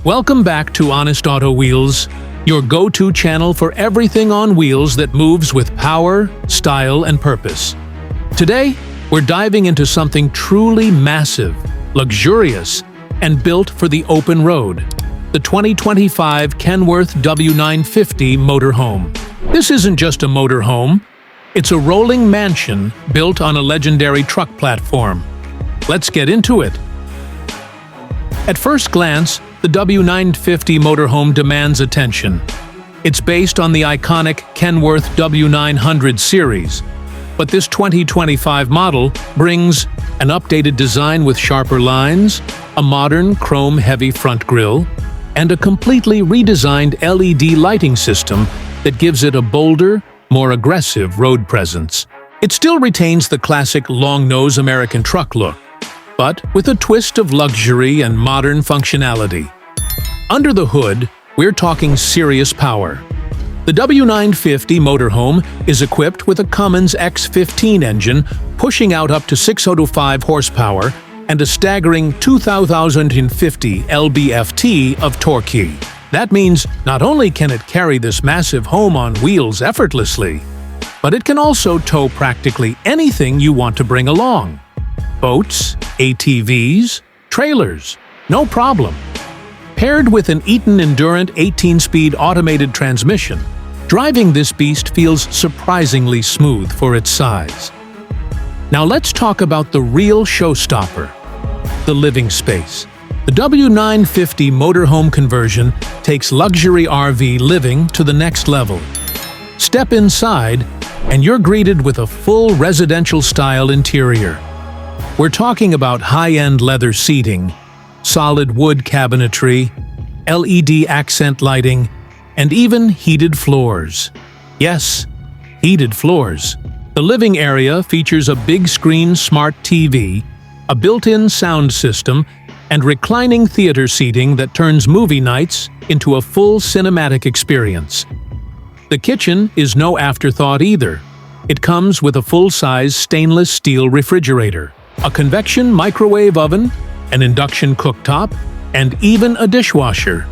Welcome back to Honest Auto Wheels, your go-to channel for everything on wheels that moves with power, style, and purpose. Today, we're diving into something truly massive, luxurious, and built for the open road: the 2025 Kenworth W950 Motorhome. This isn't just a motorhome, it's a rolling mansion built on a legendary truck platform. Let's get into it. At first glance, the W950 Motorhome demands attention. It's based on the iconic Kenworth W900 series, but this 2025 model brings an updated design with sharper lines, a modern chrome-heavy front grille, and a completely redesigned LED lighting system that gives it a bolder, more aggressive road presence. It still retains the classic long-nose American truck look, but with a twist of luxury and modern functionality. Under the hood, we're talking serious power. The W950 Motorhome is equipped with a Cummins X15 engine pushing out up to 605 horsepower and a staggering 2,050 lb-ft of torque. That means not only can it carry this massive home on wheels effortlessly, but it can also tow practically anything you want to bring along. Boats, ATVs, trailers, no problem. Paired with an Eaton Endurant 18-speed automated transmission, driving this beast feels surprisingly smooth for its size. Now let's talk about the real showstopper: the living space. The W950 Motorhome conversion takes luxury RV living to the next level. Step inside, and you're greeted with a full residential-style interior. We're talking about high-end leather seating, solid wood cabinetry, LED accent lighting, and even heated floors. Yes, heated floors. The living area features a big-screen smart TV, a built-in sound system, and reclining theater seating that turns movie nights into a full cinematic experience. The kitchen is no afterthought either. It comes with a full-size stainless steel refrigerator, a convection microwave oven, an induction cooktop, and even a dishwasher.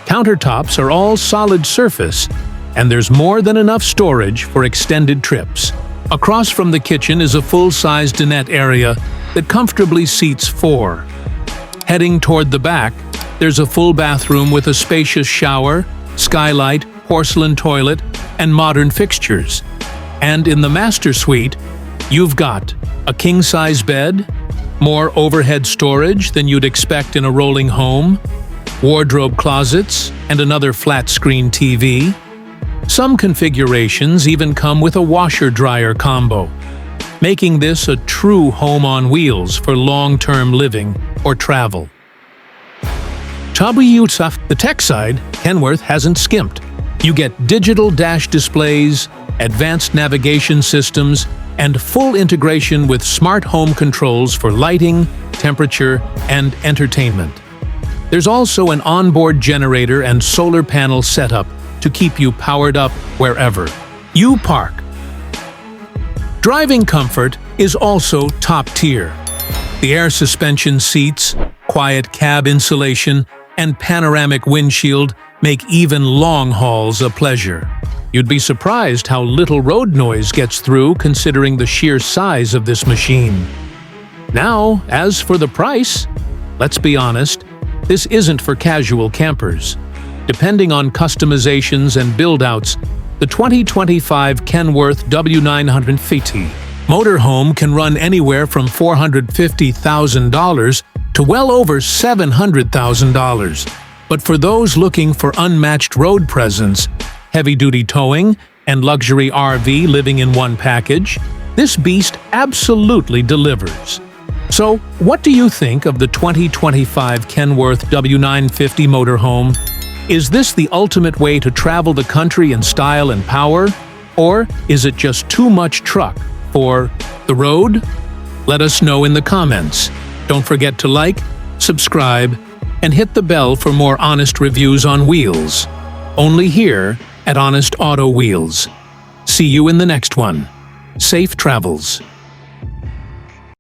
Countertops are all solid surface, and there's more than enough storage for extended trips. Across from the kitchen is a full-size dinette area that comfortably seats 4. Heading toward the back, there's a full bathroom with a spacious shower, skylight, porcelain toilet, and modern fixtures. And in the master suite, you've got a king-size bed, more overhead storage than you'd expect in a rolling home, wardrobe closets, and another flat-screen TV. Some configurations even come with a washer-dryer combo, making this a true home on wheels for long-term living or travel. The tech side, Kenworth hasn't skimped. You get digital dash displays, advanced navigation systems, and full integration with smart home controls for lighting, temperature, and entertainment. There's also an onboard generator and solar panel setup to keep you powered up wherever you park. Driving comfort is also top tier. The air suspension seats, quiet cab insulation, and panoramic windshield make even long hauls a pleasure. You'd be surprised how little road noise gets through considering the sheer size of this machine. Now, as for the price, let's be honest, this isn't for casual campers. Depending on customizations and build-outs, the 2025 Kenworth W950 Motorhome can run anywhere from $450,000 to well over $700,000. But for those looking for unmatched road presence, heavy-duty towing, and luxury RV living in one package, this beast absolutely delivers. So, what do you think of the 2025 Kenworth W950 Motorhome? Is this the ultimate way to travel the country in style and power? Or is it just too much truck for the road? Let us know in the comments. Don't forget to like, subscribe, and hit the bell for more honest reviews on wheels. Only here at Honest Auto Wheels. See you in the next one. Safe travels.